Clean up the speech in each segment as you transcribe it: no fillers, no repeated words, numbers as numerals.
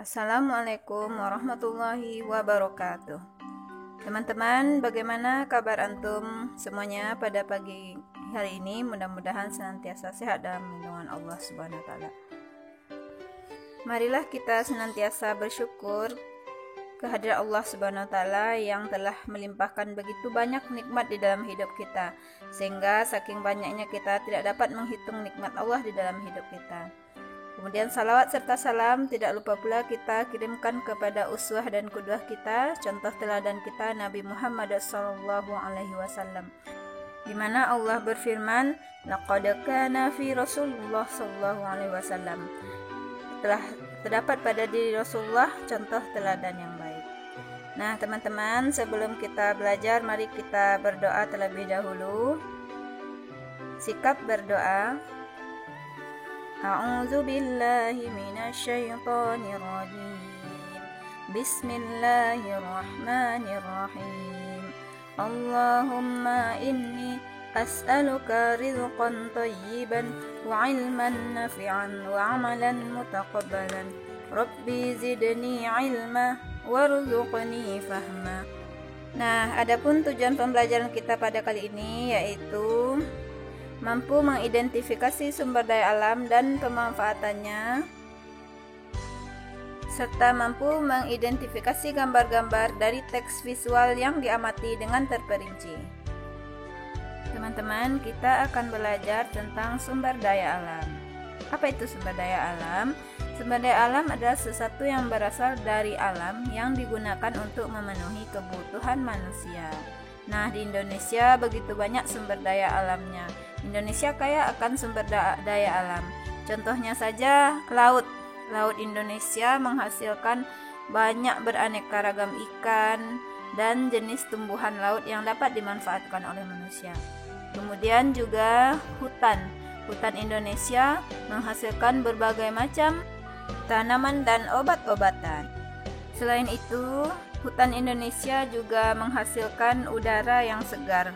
Assalamualaikum warahmatullahi wabarakatuh. Teman-teman, bagaimana kabar antum semuanya pada pagi hari ini? Mudah-mudahan senantiasa sehat dalam lindungan Allah Subhanahu wa taala. Marilah kita senantiasa bersyukur kehadirat Allah Subhanahu wa taala yang telah melimpahkan begitu banyak nikmat di dalam hidup kita, sehingga saking banyaknya kita tidak dapat menghitung nikmat Allah di dalam hidup kita. Kemudian salawat serta salam tidak lupa pula kita kirimkan kepada uswah dan qudwah kita, contoh teladan kita Nabi Muhammad SAW, di mana Allah berfirman, laqad kana fi Rasulullah SAW, telah terdapat pada diri Rasulullah contoh teladan yang baik. Nah teman-teman, sebelum kita belajar, mari kita berdoa terlebih dahulu. Sikap berdoa. A'udzu billahi minasyaitonir rajim. Bismillahirrahmanirrahim. Allahumma inni as'aluka rizqan thayyiban wa 'ilman nafi'an wa 'amalan mutaqabbalan. Rabbi zidni 'ilma warzuqni fahma. Nah, adapun tujuan pembelajaran kita pada kali ini yaitu mampu mengidentifikasi sumber daya alam dan pemanfaatannya, serta mampu mengidentifikasi gambar-gambar dari teks visual yang diamati dengan terperinci. Teman-teman, kita akan belajar tentang sumber daya alam. Apa itu sumber daya alam? Sumber daya alam adalah sesuatu yang berasal dari alam yang digunakan untuk memenuhi kebutuhan manusia. Nah, di Indonesia begitu banyak sumber daya alamnya. Indonesia kaya akan sumber daya alam. Contohnya saja laut. Laut Indonesia menghasilkan banyak beraneka ragam ikan dan jenis tumbuhan laut yang dapat dimanfaatkan oleh manusia. Kemudian juga hutan. Hutan Indonesia menghasilkan berbagai macam tanaman dan obat-obatan. Selain itu, hutan Indonesia juga menghasilkan udara yang segar,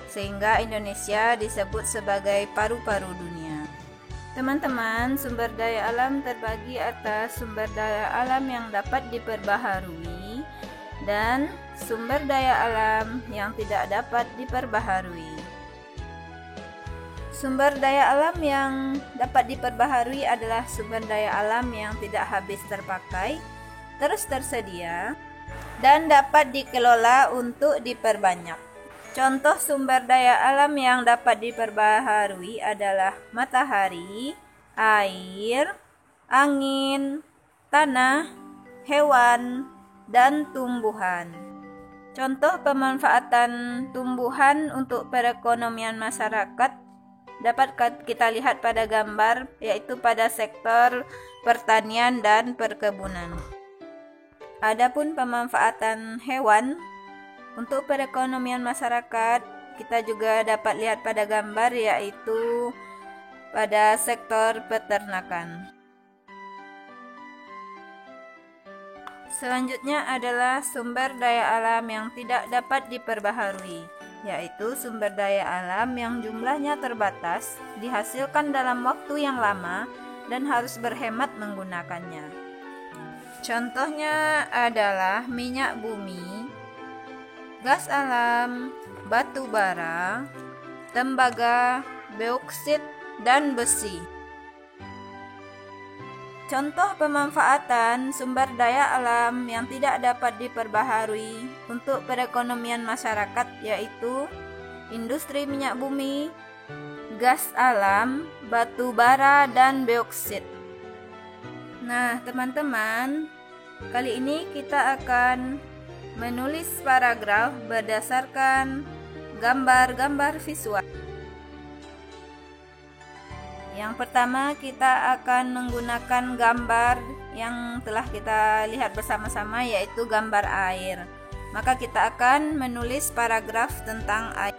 sehingga Indonesia disebut sebagai paru-paru dunia. Teman-teman, sumber daya alam terbagi atas sumber daya alam yang dapat diperbaharui dan sumber daya alam yang tidak dapat diperbaharui. Sumber daya alam yang dapat diperbaharui adalah sumber daya alam yang tidak habis terpakai, terus tersedia, dan dapat dikelola untuk diperbanyak. Contoh sumber daya alam yang dapat diperbaharui adalah matahari, air, angin, tanah, hewan, dan tumbuhan. Contoh pemanfaatan tumbuhan untuk perekonomian masyarakat dapat kita lihat pada gambar, yaitu pada sektor pertanian dan perkebunan. Adapun pemanfaatan hewan untuk perekonomian masyarakat, kita juga dapat lihat pada gambar, yaitu pada sektor peternakan. Selanjutnya adalah sumber daya alam yang tidak dapat diperbaharui, yaitu sumber daya alam yang jumlahnya terbatas, dihasilkan dalam waktu yang lama, dan harus berhemat menggunakannya. Contohnya adalah minyak bumi, gas alam, batu bara, tembaga, bauksit, dan besi. Contoh pemanfaatan sumber daya alam yang tidak dapat diperbaharui untuk perekonomian masyarakat yaitu industri minyak bumi, gas alam, batu bara, dan bauksit. Nah, teman-teman, kali ini kita akan menulis paragraf berdasarkan gambar-gambar visual. Yang pertama, kita akan menggunakan gambar yang telah kita lihat bersama-sama, yaitu gambar air. Maka kita akan menulis paragraf tentang air.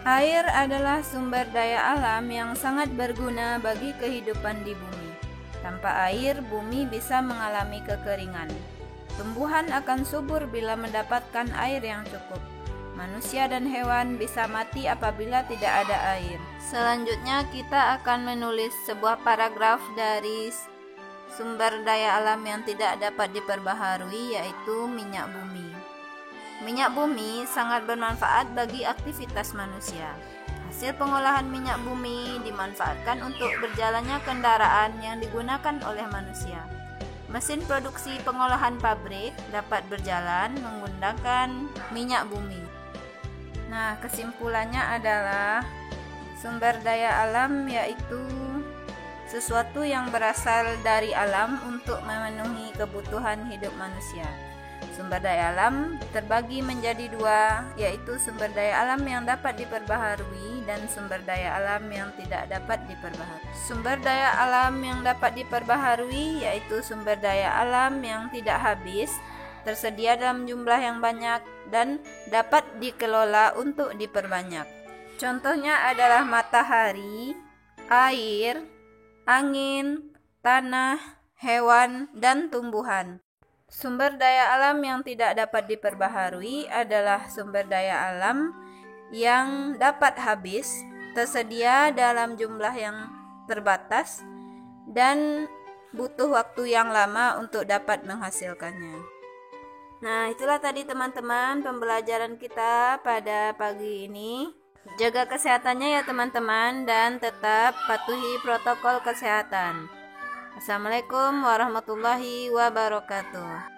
Air adalah sumber daya alam yang sangat berguna bagi kehidupan di bumi. Tanpa air, bumi bisa mengalami kekeringan. Tumbuhan akan subur bila mendapatkan air yang cukup. Manusia dan hewan bisa mati apabila tidak ada air. Selanjutnya kita akan menulis sebuah paragraf dari sumber daya alam yang tidak dapat diperbaharui, yaitu minyak bumi. Minyak bumi sangat bermanfaat bagi aktivitas manusia. Hasil pengolahan minyak bumi dimanfaatkan untuk berjalannya kendaraan yang digunakan oleh manusia. Mesin produksi pengolahan pabrik dapat berjalan menggunakan minyak bumi. Nah, kesimpulannya adalah sumber daya alam yaitu sesuatu yang berasal dari alam untuk memenuhi kebutuhan hidup manusia. Sumber daya alam terbagi menjadi dua, yaitu sumber daya alam yang dapat diperbaharui dan sumber daya alam yang tidak dapat diperbaharui. Sumber daya alam yang dapat diperbaharui yaitu sumber daya alam yang tidak habis, tersedia dalam jumlah yang banyak, dan dapat dikelola untuk diperbanyak. Contohnya adalah matahari, air, angin, tanah, hewan, dan tumbuhan. Sumber daya alam yang tidak dapat diperbaharui adalah sumber daya alam yang dapat habis, tersedia dalam jumlah yang terbatas, dan butuh waktu yang lama untuk dapat menghasilkannya. Nah, itulah tadi teman-teman pembelajaran kita pada pagi ini. Jaga kesehatannya ya teman-teman, dan tetap patuhi protokol kesehatan. Assalamualaikum warahmatullahi wabarakatuh.